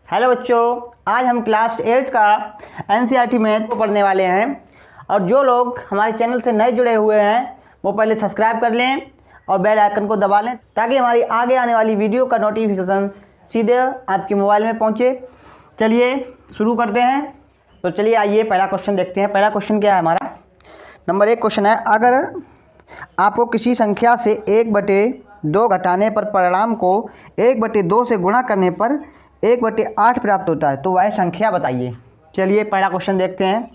Hello बच्चों, आज हम क्लास 8 का एनसीईआरटी मैथ को पढ़ने वाले हैं। और जो लोग हमारे चैनल से नए जुड़े हुए हैं वो पहले सब्सक्राइब कर लें और बेल आइकन को दबा लें ताकि हमारी आगे आने वाली वीडियो का नोटिफिकेशन सीधे आपके मोबाइल में पहुंचे। चलिए शुरू करते हैं। तो चलिए आइए पहला क्वेश्चन देखते हैं। पहला क्वेश्चन क्या है हमारा? नंबर 1 क्वेश्चन है, अगर आपको किसी संख्या से 1/2 घटाने पर परिणाम को 1/2 से गुणा करने पर 1/8 प्राप्त होता है तो वह संख्या बताइए। चलिए पहला क्वेश्चन देखते हैं।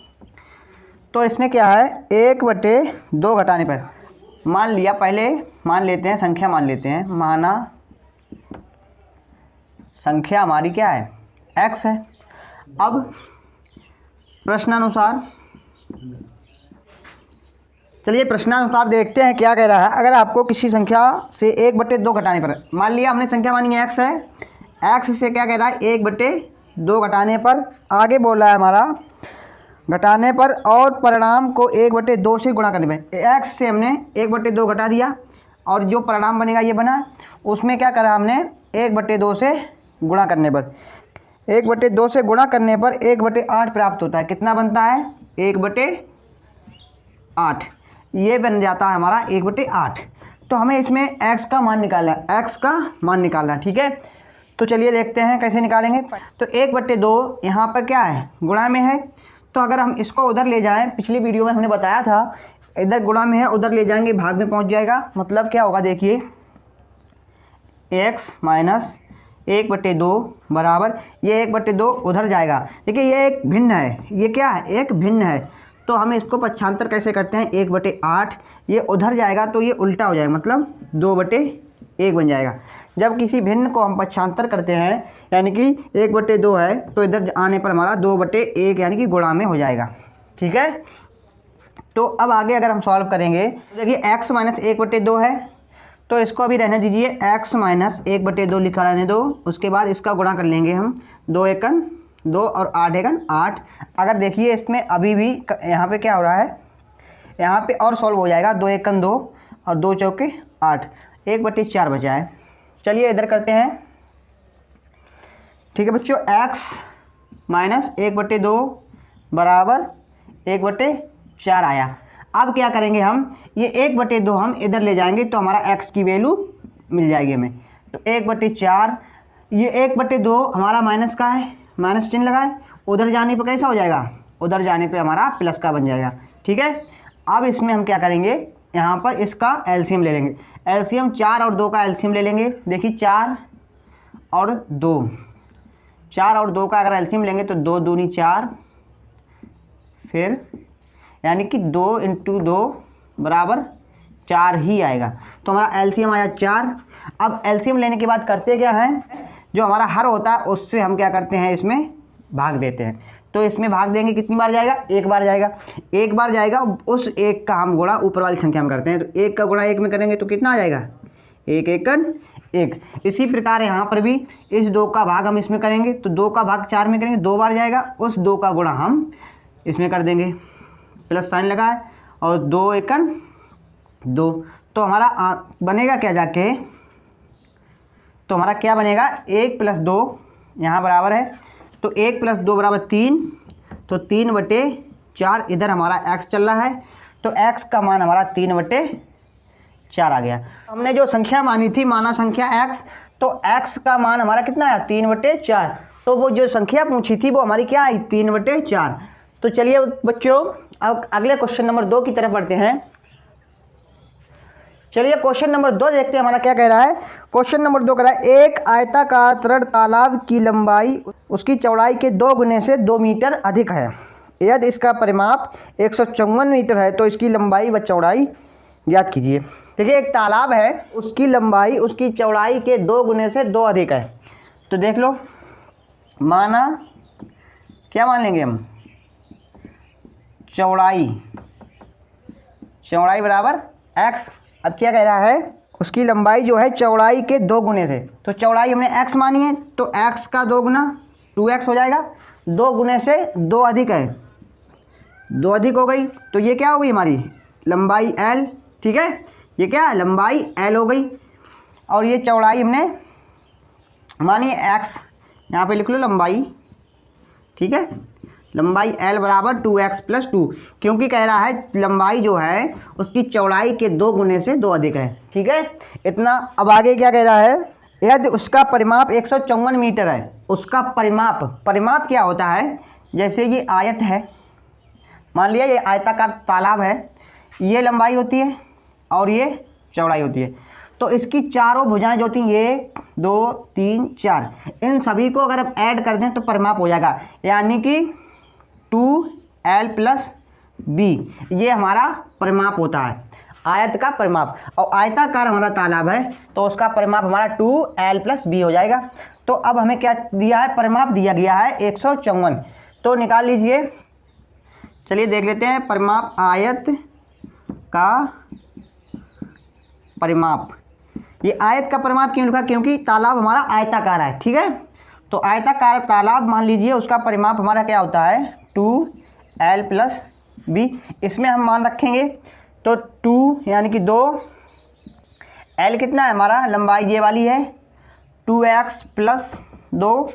तो इसमें क्या है, 1/2 घटाने पर मान लिया, पहले मान लेते हैं, संख्या मान लेते हैं। माना संख्या हमारी क्या है, x है। अब प्रश्नानुसार चलिए प्रश्नानुसार देखते हैं क्या कह रहा है। अगर आपको किसी संख्या से 1/2 घटाने पर, मान लिया हमने संख्या मानी है x है, x से क्या कह रहा है 1/2 घटाने पर, आगे बोला है हमारा घटाने पर और परिणाम को 1/2 से गुणा करने पर। x से हमने 1/2 घटा दिया और जो परिणाम बनेगा ये बना, उसमें क्या करा हमने 1/2 से गुणा करने पर, 1/2 से गुणा करने पर 1/8 प्राप्त होता है। कितना बनता है, 1/8। ये बन जाता है हमारा 1/8। तो हमें इसमें x का मान निकालना है, x का मान निकालना है, ठीक है। तो चलिए देखते हैं कैसे निकालेंगे। तो 1/2 यहाँ पर क्या है, गुणा में है। तो अगर हम इसको उधर ले जाएं, पिछली वीडियो में हमने बताया था इधर गुणा में है, उधर ले जाएंगे भाग में पहुँच जाएगा। मतलब क्या होगा, देखिए x माइनस 1/2 बराबर ये 1/2 उधर जाएगा। देखिए ये एक भिन्न है, ये क्या है, एक भिन्न है। तो हम इसको पक्षांतर कैसे करते हैं, 1/8 ये उधर जाएगा तो ये उल्टा हो जाएगा, मतलब 2/1 बन जाएगा। जब किसी भिन्न को हम पक्षांतर करते हैं, यानी कि 1/2 है तो इधर आने पर हमारा 2/1 यानी कि गुणा में हो जाएगा, ठीक है। तो अब आगे अगर हम सॉल्व करेंगे, देखिए x माइनस 1/2 है तो इसको अभी रहने दीजिए, x माइनस 1/2 लिखा रहने दो। उसके बाद इसका गुणा कर लेंगे हम, 2 एकन 2 और 8 एकन 8। अगर देखिए इसमें अभी भी यहाँ पे क्या हो रहा है, यहाँ पे और सॉल्व हो जाएगा, 2 एकन 2 और 2 चौके 8, 1/4 बचा है। चलिए इधर करते हैं, ठीक है बच्चों। x माइनस 1/2 बराबर 1/4 आया। अब क्या करेंगे हम, ये 1/2 हम इधर ले जाएंगे तो हमारा x की वैल्यू मिल जाएगी हमें। तो 1/4, ये 1/2 हमारा माइनस का है, माइनस चिन्ह लगाए, उधर जाने पे कैसा हो जाएगा, उधर जाने पे हमारा प्लस का बन जाएगा, ठीक है। अब इसमें हम क्या करेंगे, यहाँ पर इसका एलसीएम ले लेंगे। एलसीएम 4 और 2 का एलसीएम ले लेंगे। देखिए 4 और 2, 4 और 2 का अगर एलसीएम लेंगे तो 2 दूनी 4, फिर यानी कि 2 × 2 बराबर 4 ही आएगा। तो हमारा एलसीएम आया 4। अब एलसीएम लेने के बाद करते क्या है, जो हमारा हर होता है उससे हम क्या करते हैं, इसमें भाग देते हैं। तो इसमें भाग देंगे, कितनी बार जाएगा, एक बार जाएगा, एक बार जाएगा। उस एक का हम गुणा ऊपर वाली संख्या में करते हैं, तो एक का गुणा एक में करेंगे तो कितना आ जाएगा, 1 एकन 1। इसी प्रकार यहाँ पर भी इस 2 का भाग हम इसमें करेंगे तो 2 का भाग 4 में करेंगे, 2 बार जाएगा। उस 2 का गुणा हम इसमें कर देंगे, प्लस साइन लगाए और 2 एकन 2। तो हमारा बनेगा क्या जाके, तो हमारा क्या बनेगा, 1 + 2 यहाँ बराबर है, तो 1 + 2 बराबर 3, तो 3/4 इधर हमारा x चल रहा है, तो x का मान हमारा 3/4 आ गया। हमने जो संख्या मानी थी, माना संख्या x, तो x का मान हमारा कितना आया, 3/4। तो वो जो संख्या पूछी थी वो हमारी क्या आई, 3/4। तो चलिए बच्चों अब अगले क्वेश्चन नंबर 2 की तरफ बढ़ते हैं। चलिए क्वेश्चन नंबर 2 देखते हैं हमारा क्या कह रहा है। क्वेश्चन नंबर 2 कह रहा है, एक आयताकार तरण तालाब की लंबाई उसकी चौड़ाई के 2 गुने से 2 मीटर अधिक है। यदि इसका परिमाप 154 मीटर है तो इसकी लंबाई व चौड़ाई ज्ञात कीजिए। देखिए एक तालाब है, उसकी लंबाई उसकी चौड़ाई के 2 गुने से 2 अधिक है। तो देख लो, माना क्या मान लेंगे हम, चौड़ाई बराबर x। अब क्या कह रहा है, उसकी लंबाई जो है चौड़ाई के 2 गुने से, तो चौड़ाई हमने x मानी है तो x का 2 गुना 2x हो जाएगा। 2 गुने से 2 अधिक है, 2 अधिक हो गई, तो ये क्या हो गई हमारी लंबाई l, ठीक है। ये क्या है, लंबाई l हो गई। और ये चौड़ाई हमने मानी x, यहाँ पे लिख लो लंबाई, ठीक है, लंबाई L बराबर 2x + 2, क्योंकि कह रहा है लंबाई जो है उसकी चौड़ाई के 2 गुने से 2 अधिक है, ठीक है, इतना। अब आगे क्या कह रहा है, यदि उसका परिमाप 154 मीटर है, उसका परिमाप क्या होता है, जैसे ये आयत है, मान लिया ये आयताकार तालाब है, ये लंबाई होती है और ये चौड़ाई होती है, तो इसकी चारों भुजाएं जो होती हैं, ये 2 3 4, इन सभी को अगर हम ऐड कर दें तो परिमाप हो जाएगा, यानी कि 2L + B, ये हमारा परिमाप होता है, आयत का परिमाप। और आयताकार हमारा तालाब है तो उसका परिमाप हमारा 2L + B हो जाएगा। तो अब हमें क्या दिया है, परिमाप दिया गया है 154, तो निकाल लीजिए। चलिए देख लेते हैं परिमाप, आयत का परिमाप। ये आयत का परिमाप क्यों लिखा, क्योंकि तालाब हमारा आयताकार है, ठीक है, तो आयताकार तालाब मान लीजिए, उसका परिमाप हमारा क्या होता है 2L + B। इसमें हम मान रखेंगे तो 2 यानी कि 2, L कितना है हमारा, लंबाई ये वाली है 2x + 2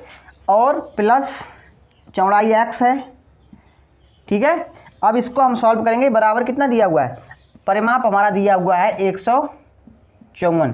और प्लस चौड़ाई x है, ठीक है। अब इसको हम सॉल्व करेंगे, बराबर कितना दिया हुआ है, परिमाप हमारा दिया हुआ है 154,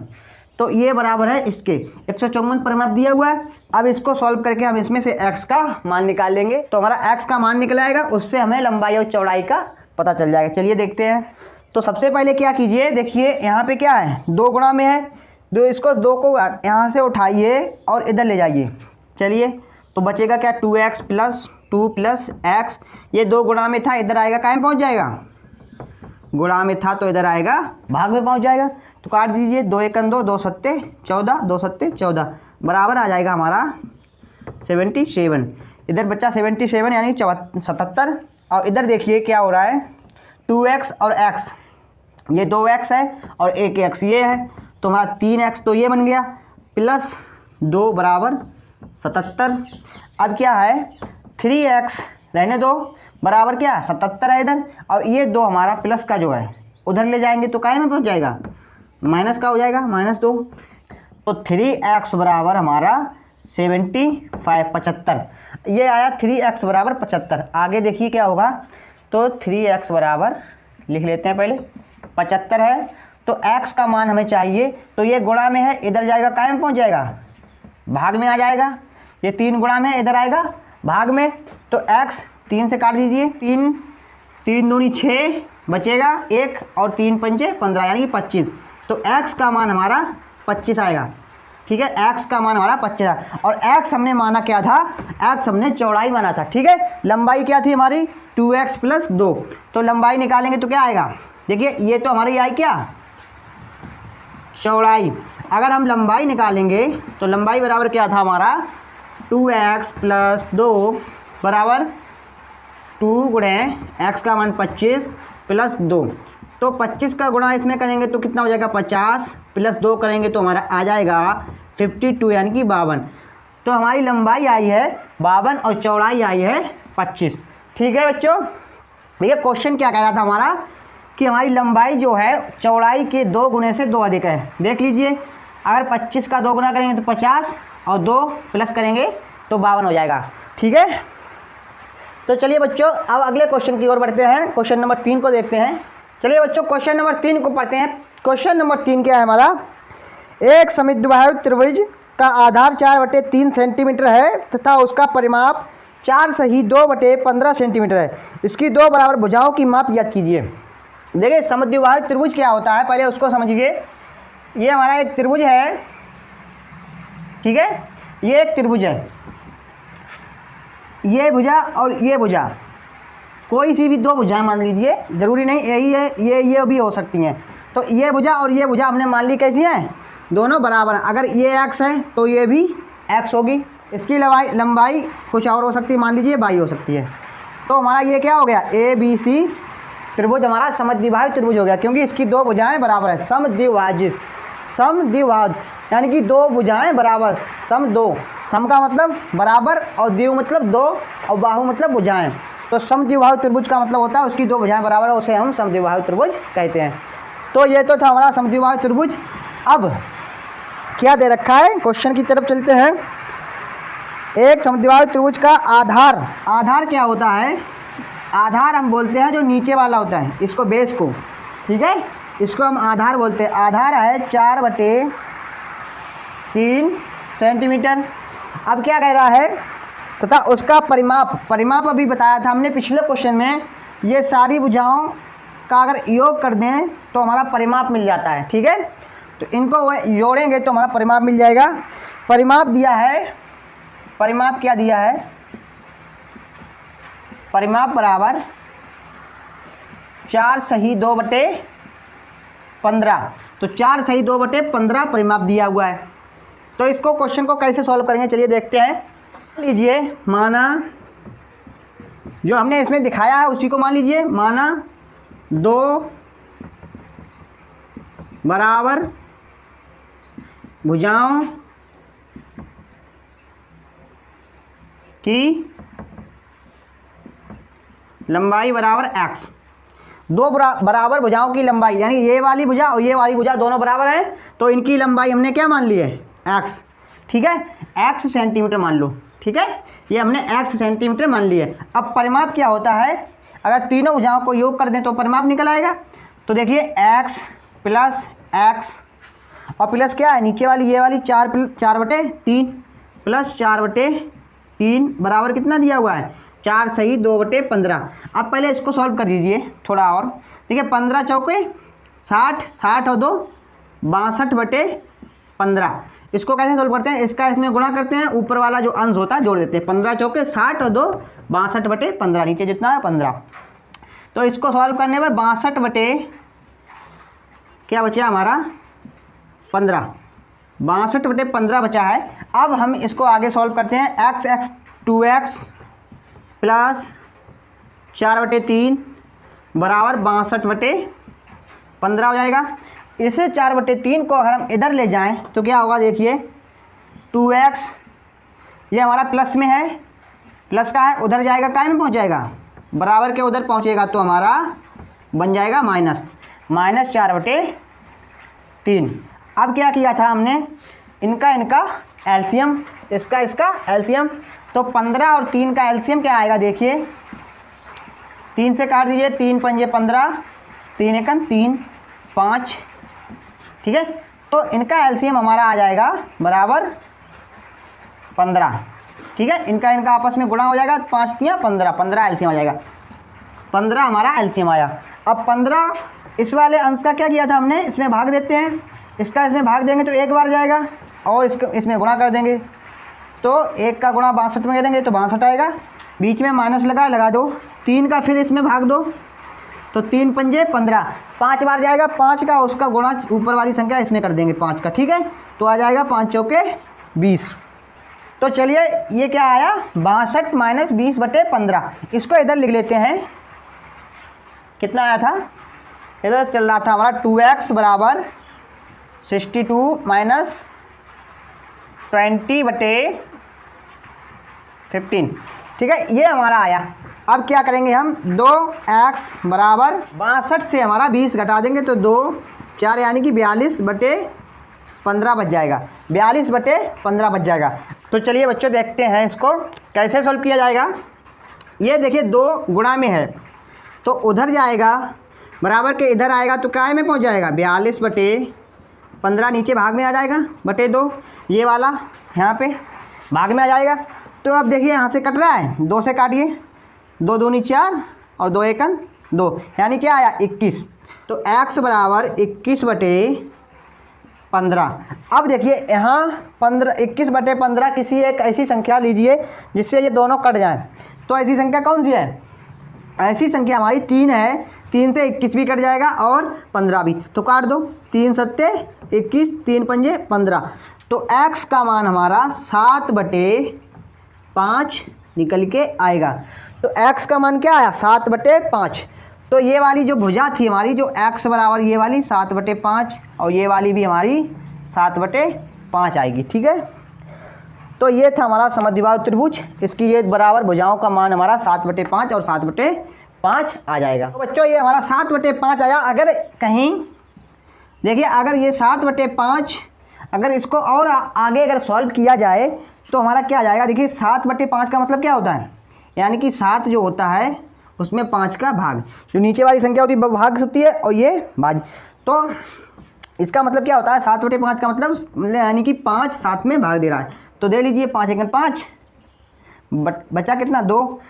तो ये बराबर है इसके 154 परिमाप दिया हुआ है। अब इसको सॉल्व करके हम इसमें से x का मान निकाल लेंगे, तो हमारा x का मान निकल आएगा, उससे हमें लंबाई और चौड़ाई का पता चल जाएगा। चलिए देखते हैं। तो सबसे पहले क्या कीजिए, देखिए यहाँ पे क्या है, 2 गुणा में है, इसको 2 को यहाँ से उठाइए और इधर ले जाइए। चलिए तो बचेगा क्या, 2x + 2 + x, ये 2 गुणा में था, इधर आएगा, कहाँ पहुँच जाएगा, गुणा में था तो इधर आएगा, भाग में पहुँच जाएगा। तो काट दीजिए, 2 × 1 = 2, 2 × 7 = 14, 2 × 7 = 14, बराबर आ जाएगा हमारा 77। इधर बच्चा 77 यानी 77। और इधर देखिए क्या हो रहा है, 2x और x, ये 2x है और 1x ये है, तो हमारा 3x तो ये बन गया, प्लस 2 बराबर 77। अब क्या है, 3x रहने दो, बराबर क्या 77 है इधर, और ये 2 हमारा प्लस का जो है उधर ले जाएंगे तो काय में पहुंच जाएगा, माइनस का हो जाएगा, -2। तो 3x बराबर हमारा 75, ये आया 3x बराबर 75। आगे देखिए क्या होगा, तो 3x बराबर लिख लेते हैं पहले, 75 है, तो x का मान हमें चाहिए, तो ये गुणा में है, इधर जाएगा, काय में पहुंच जाएगा, भाग में आ जाएगा, ये 3 गुणा में, इधर आएगा भाग में, तो x 3 से काट दीजिए, 3 दूनी 6 बचेगा 1 और 3 पंचे 15 यानी कि 25, तो x का मान हमारा 25 आएगा, ठीक है, x का मान हमारा 25 है। और x हमने माना क्या था, x हमने चौड़ाई माना था, ठीक है, लंबाई क्या थी हमारी 2x + 2, तो लंबाई निकालेंगे तो क्या आएगा, देखिए ये तो हमारी आई क्या, चौड़ाई। अगर हम लंबाई निकालेंगे तो लंबाई बराबर क्या था हमारा, 2x + 2 बराबर 2 × x का मान 25 + 2, तो 25 का गुणा इसमें करेंगे तो कितना हो जाएगा, 50 + 2 करेंगे तो हमारा आ जाएगा 52 यानी कि 52। तो हमारी लंबाई आई है 52 और चौड़ाई आई है 25, ठीक है बच्चों। देखिए क्वेश्चन क्या कह रहा था हमारा, कि हमारी लंबाई जो है चौड़ाई के 2 गुने से 2 अधिक है। देख लीजिए, अगर 25 का 2 गुना करेंगे तो 50 और 2 प्लस करेंगे तो 52 हो जाएगा, ठीक है। तो चलिए बच्चों अब अगले क्वेश्चन की ओर बढ़ते हैं, क्वेश्चन नंबर 3 को देखते हैं। चलिए बच्चों क्वेश्चन नंबर 3 को पढ़ते हैं। क्वेश्चन नंबर 3 क्या है हमारा, एक समद्विबाहु त्रिभुज का आधार 4/3 सेंटीमीटर है तथा उसका परिमाप 4 सही 2/15 सेंटीमीटर है। इसकी 2 बराबर भुजाओं की माप ज्ञात कीजिए। देखिए समद्विबाहु त्रिभुज क्या होता है, पहले उसको समझिए। ये हमारा एक त्रिभुज है, ठीक है, ये एक त्रिभुज है, ये भुजा और ये भुजा, कोई सी भी 2 भुजाएं मान लीजिए, जरूरी नहीं यही है, ये भी हो सकती हैं। तो ये भुजा और ये भुजा हमने मान ली कैसी हैं, दोनों बराबर हैं। अगर ये x है तो ये भी x होगी। इसकी लंबाई कुछ और हो सकती है, मान लीजिए y हो सकती है। तो हमारा ये क्या हो गया, ABC त्रिभुज हमारा समद्विबाहु त्रिभुज हो गया, क्योंकि इसकी 2 भुजाएं बराबर है, समद्विभाजित, यानी कि 2 भुजाएं बराबर, सम 2, सम का मतलब बराबर और द्विव मतलब 2 और बाहु मतलब भुजाएं। तो समद्विबाहु त्रिभुज का मतलब होता है उसकी 2 भुजाएं बराबर है, उसे हम समद्विबाहु त्रिभुज कहते हैं। तो ये तो था हमारा समद्विबाहु त्रिभुज। अब क्या दे रखा है, क्वेश्चन की तरफ चलते हैं। एक समद्विबाहु त्रिभुज का आधार, आधार क्या होता है? आधार हम बोलते हैं जो नीचे वाला होता है, इसको बेस को, ठीक है, इसको हम आधार बोलते हैं। आधार है 4/3 सेंटीमीटर। अब क्या कह रहा है, तथा उसका परिमाप, परिमाप अभी बताया था हमने पिछले क्वेश्चन में, ये सारी भुजाओं का अगर योग कर दें तो हमारा परिमाप मिल जाता है, ठीक है। तो इनको जोड़ेंगे तो हमारा परिमाप मिल जाएगा। परिमाप दिया है, परिमाप क्या दिया है? परिमाप बराबर 4 सही 2/15। तो 4 सही 2/15 परिमाप दिया हुआ है। तो इसको क्वेश्चन को कैसे सॉल्व करेंगे, चलिए देखते हैं। लीजिए, माना जो हमने इसमें दिखाया है उसी को मान लीजिए, माना 2 बराबर भुजाओं की लंबाई बराबर x। 2 बराबर भुजाओं की लंबाई, यानी ये वाली भुजा और ये वाली भुजा दोनों बराबर है, तो इनकी लंबाई हमने क्या मान ली है? x, ठीक है, x सेंटीमीटर मान लो, ठीक है, ये हमने x सेंटीमीटर मान लिया है। अब परिमाप क्या होता है? अगर तीनों भुजाओं को योग कर दें तो परिमाप निकल आएगा। तो देखिए x प्लस x और प्लस क्या है नीचे वाली ये वाली 4/3 प्लस 4/3 बराबर कितना दिया हुआ है? 4 सही 2/15। अब पहले इसको सॉल्व कर दीजिए थोड़ा और। देखिए 15 चौके 60, 60 और 2 62/15। इसको कैसे सॉल्व करते हैं? इसका इसमें गुणा करते हैं, ऊपर वाला जो अंश होता है जोड़ देते हैं। 15 चौके 60 और 2 62/15, नीचे जितना है 15। तो इसको सॉल्व करने पर 62 क्या बचा हमारा? 15, 62/15 बचा है। अब हम इसको आगे सॉल्व करते हैं। x 2x प्लस 4/3 बराबर 62/15 हो जाएगा। इसे 4/3 को अगर हम इधर ले जाएं तो क्या होगा? देखिए 2x ये हमारा प्लस में है, प्लस का है, उधर जाएगा काय में पहुंच जाएगा? बराबर के उधर पहुंचेगा तो हमारा बन जाएगा माइनस 4/3। अब क्या किया था हमने? इनका एलसीएम, इसका एलसीएम। तो 15 और 3 का एलसीएम क्या आएगा? देखिए 3 से काट दीजिए, 3 पंजे 15, 3 एकम 3 5, ठीक है। तो इनका एलसीएम हमारा आ जाएगा बराबर 15, ठीक है। इनका आपस में गुणा हो जाएगा, 5 या 15, 15 एलसीएम आ जाएगा। 15 हमारा एलसीएम आया। अब 15 इस वाले अंश का क्या किया था हमने? इसमें भाग देते हैं, इसका इसमें भाग देंगे तो एक बार जाएगा, और इसको इसमें गुणा कर देंगे तो 1 का गुणा 62 में कर देंगे तो 62 आएगा। बीच में माइनस लगा दो, 3 का फिर इसमें भाग दो तो 3 पंजे 15, 5 बार जाएगा, 5 का उसका गुणा ऊपर वाली संख्या इसमें कर देंगे 5 का, ठीक है। तो आ जाएगा 5 चौके 20। तो चलिए ये क्या आया? 62 माइनस 20/15। इसको इधर लिख लेते हैं। कितना आया था? इधर चल रहा था हमारा 2x बराबर 62 माइनस 20/15, ठीक है, ये हमारा आया। अब क्या करेंगे हम? 2x बराबर 62 से हमारा 20 घटा देंगे तो 2 4 यानी कि 42/15 बच जाएगा, 42/15 बच जाएगा। तो चलिए बच्चों देखते हैं इसको कैसे सॉल्व किया जाएगा। ये देखिए 2 गुणा में है तो उधर जाएगा, बराबर के इधर आएगा तो काय में पहुंच जाएगा? 42/15, नीचे भाग में आ जाएगा /2, ये वाला यहाँ पे भाग में आ जाएगा। तो अब देखिए यहाँ से कट रहा है, 2 से काटिए, 2 दूनी 4 और 2 एकम 2, यानी क्या आया? 21। तो x बराबर 21/15। अब देखिए यहाँ 21/15 किसी एक ऐसी संख्या लीजिए जिससे ये दोनों कट जाएं। तो ऐसी संख्या कौन सी है? ऐसी संख्या हमारी 3 है, 3 से 21 भी कट जाएगा और 15 भी, तो काट दो। 3 सत्ते 21, 3 पंजे 15। तो x का मान हमारा 7/5 निकल के आएगा। तो x का मान क्या आया? 7/5। तो ये वाली जो भुजा थी हमारी, जो x बराबर ये वाली 7/5 और ये वाली भी हमारी 7/5 आएगी, ठीक है। तो ये था हमारा समद्विबाहु त्रिभुज, इसकी ये बराबर भुजाओं का मान हमारा 7/5 और 7/5 आ जाएगा। तो बच्चों ये हमारा 7/5 आया। अगर कहीं देखिए अगर ये 7/5 अगर इसको और आगे अगर सॉल्व किया जाए तो हमारा क्या आ जाएगा, देखिए 7/5 का मतलब क्या होता है, यानी कि 7 जो होता है उसमें 5 का भाग, जो नीचे वाली संख्या होती है भाग सकती है और ये भाज, तो इसका मतलब क्या होता है 7/5 का मतलब यानी कि 5 7 में भाग दे रहा है। तो दे लीजिए 5 × 5 बचा कितना 2।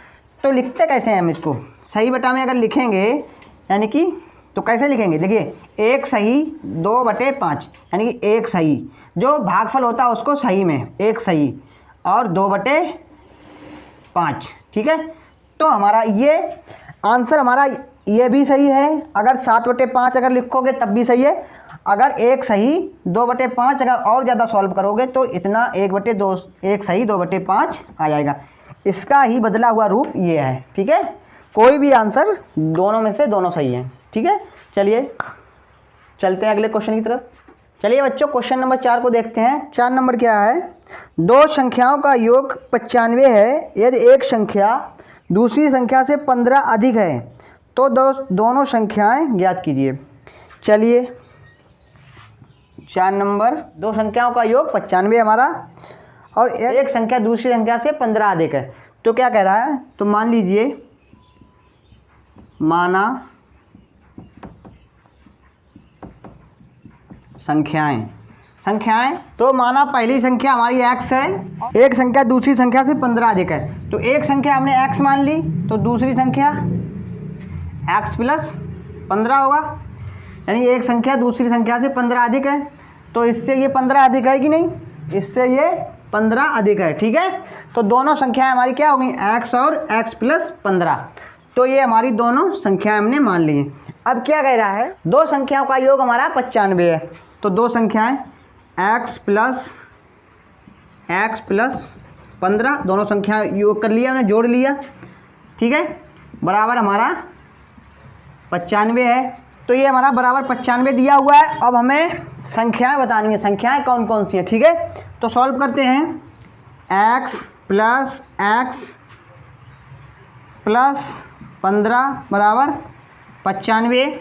तो लिखते कैसे हैं हम इसको, सही बटा में अगर लिखेंगे यानी कि तो कैसे लिखेंगे, देखिए 1 सही 2/5 यानी कि 1 सही, जो भागफल होता है उसको सही में 1 सही और 2/5, ठीक है। तो हमारा ये आंसर हमारा ये भी सही है, अगर 7/5 अगर लिखोगे तब भी सही है, अगर 1 सही 2/5 अगर और ज़्यादा सॉल्व करोगे तो इतना 1/2 1 सही 2/5 आ जाएगा। इसका ही बदला हुआ रूप ये है, ठीक है। कोई भी आंसर दोनों में से दोनों सही है, ठीक है। चलिए चलते हैं अगले क्वेश्चन की तरफ। चलिए बच्चों क्वेश्चन नंबर 4 को देखते हैं। 4 नंबर क्या है, दो संख्याओं का योग 95 है, यदि एक संख्या दूसरी संख्या से 15 अधिक है तो दोनों संख्याएं ज्ञात कीजिए। चलिए 4 नंबर, दो संख्याओं का योग 95 हमारा और एक संख्या दूसरी संख्या से 15 अधिक है, तो क्या कह रहा है, तो मान लीजिए माना संख्याएं तो माना पहली संख्या हमारी x है, एक संख्या दूसरी संख्या से 15 अधिक है, तो एक संख्या हमने x मान ली तो दूसरी संख्या x + 15 होगा, यानी एक संख्या दूसरी संख्या से 15 अधिक है, तो इससे ये 15 अधिक है कि नहीं, इससे ये 15 अधिक है, ठीक है। तो दोनों संख्याएं हमारी क्या हो गई, x और x + 15, तो ये हमारी दोनों संख्याएं हमने मान ली। अब क्या कह रहा है, दो संख्याओं का योग हमारा 95 है, तो दो संख्याएं x + 15, दोनों संख्या योग कर लिया, हमने जोड़ लिया, ठीक है, बराबर हमारा 95 है। तो ये हमारा बराबर 95 दिया हुआ है। अब हमें संख्याएं बतानी है, संख्याएं कौन कौन सी हैं, ठीक है। तो सॉल्व करते हैं, x + x + 15 बराबर 95,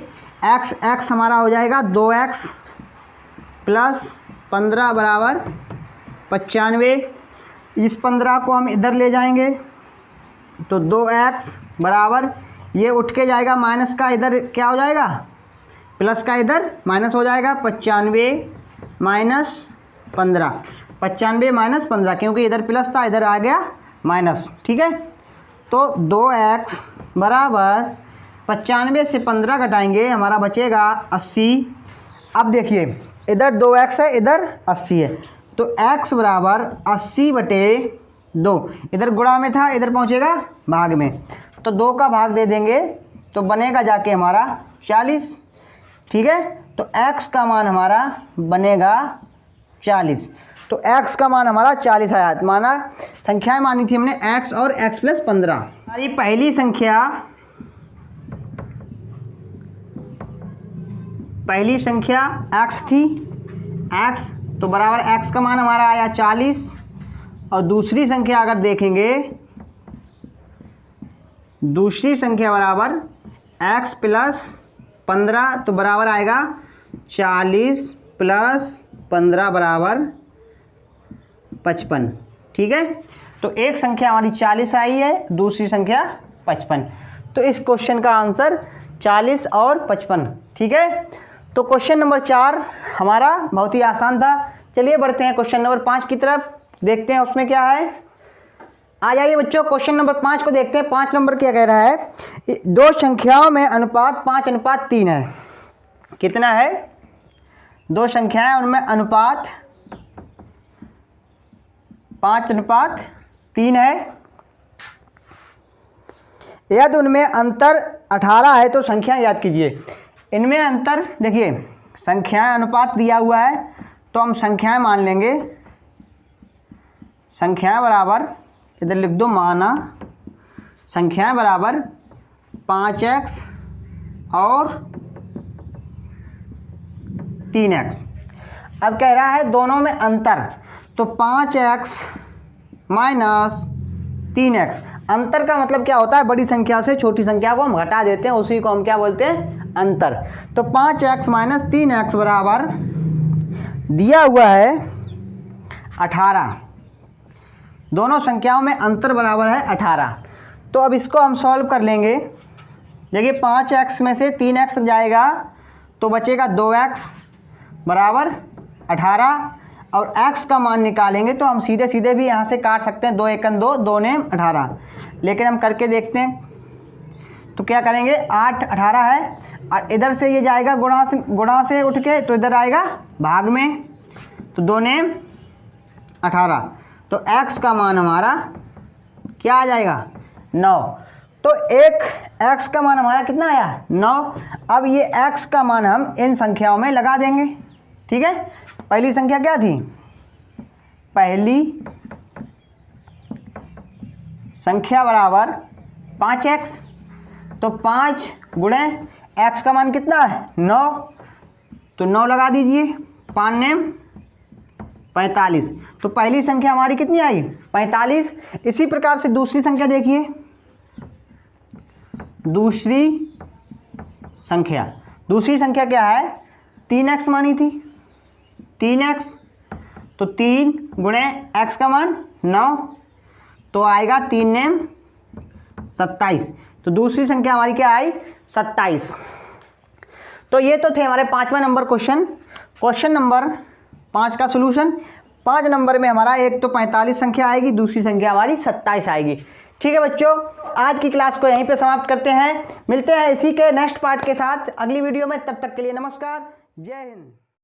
x हमारा हो जाएगा 2x + 15 बराबर 95। इस 15 को हम इधर ले जाएंगे तो 2x बराबर, ये उठ के जाएगा माइनस का इधर क्या हो जाएगा, प्लस का इधर माइनस हो जाएगा, 95 - 15, 95 - 15, क्योंकि इधर प्लस था इधर आ गया माइनस, ठीक है। तो 2x बराबर 95 से 15 घटाएंगे हमारा बचेगा 80। अब देखिए इधर 2x है इधर 80 है, तो x बराबर 80/2, इधर गुणा में था इधर पहुंचेगा भाग में, तो 2 का भाग दे देंगे तो बनेगा जाके हमारा 40, ठीक है। तो x का मान हमारा बनेगा 40, तो x का मान हमारा 40 आया। माना संख्याएं मानी थी हमने x और x + 15। हमारी पहली संख्या x थी, x तो बराबर x का मान हमारा आया 40, और दूसरी संख्या अगर देखेंगे, दूसरी संख्या बराबर x + 15, तो बराबर आएगा 40 + 15 बराबर 55, ठीक है। तो एक संख्या हमारी 40 आई है, दूसरी संख्या 55, तो इस क्वेश्चन का आंसर 40 और 55, ठीक है। तो क्वेश्चन नंबर 4 हमारा बहुत ही आसान था। चलिए बढ़ते हैं क्वेश्चन नंबर 5 की तरफ, देखते हैं उसमें क्या है। आ जाइए बच्चों क्वेश्चन नंबर 5 को देखते हैं। 5 नंबर क्या कह रहा है, दो संख्याओं में अनुपात 5:3 है। कितना है, दो संख्याएं उनमें अनुपात 5:3 है, यदि उनमें अंतर 18 है तो संख्या याद कीजिए। इनमें अंतर देखिए, संख्याएं अनुपात दिया हुआ है तो हम संख्याएं मान लेंगे, संख्याएं बराबर इधर लिख दो, माना संख्याएं बराबर 5x और 3x। अब कह रहा है दोनों में अंतर, तो 5x - 3x। अंतर का मतलब क्या होता है, बड़ी संख्या से छोटी संख्या को हम घटा देते हैं, उसी को हम क्या बोलते हैं, अंतर। तो 5x - 3x बराबर दिया हुआ है 18, दोनों संख्याओं में अंतर बराबर है 18। तो अब इसको हम सॉल्व कर लेंगे। देखिए 5x में से 3x जाएगा तो बचेगा 2x बराबर 18, और x का मान निकालेंगे तो हम सीधे सीधे भी यहाँ से काट सकते हैं, 2 एकन 2, 2 ने 18, लेकिन हम करके देखते हैं। तो क्या करेंगे, 8 18 है और इधर से ये जाएगा गुणा से उठ के तो इधर आएगा भाग में, तो 2 ने 18, तो x का मान हमारा क्या आ जाएगा 9। तो एक x का मान हमारा कितना आया 9। अब ये x का मान हम इन संख्याओं में लगा देंगे। ठीक है, पहली संख्या क्या थी, पहली संख्या बराबर 5x, तो 5 गुणे x का मान कितना है 9, तो 9 लगा दीजिए, 5 ने 45, तो पहली संख्या हमारी कितनी आई 45। इसी प्रकार से दूसरी संख्या देखिए, दूसरी संख्या क्या है, 3x मानी थी, 3x, तो 3 गुणे x का मान 9, तो आएगा 3 ने 27, तो दूसरी संख्या हमारी क्या आई 27। तो ये तो थे हमारे 5वां नंबर क्वेश्चन नंबर 5 का सोल्यूशन। 5 नंबर में हमारा एक तो 45 संख्या आएगी, दूसरी संख्या हमारी 27 आएगी। ठीक है बच्चों, आज की क्लास को यहीं पे समाप्त करते हैं, मिलते हैं इसी के नेक्स्ट पार्ट के साथ अगली वीडियो में। तब तक के लिए नमस्कार, जय हिंद।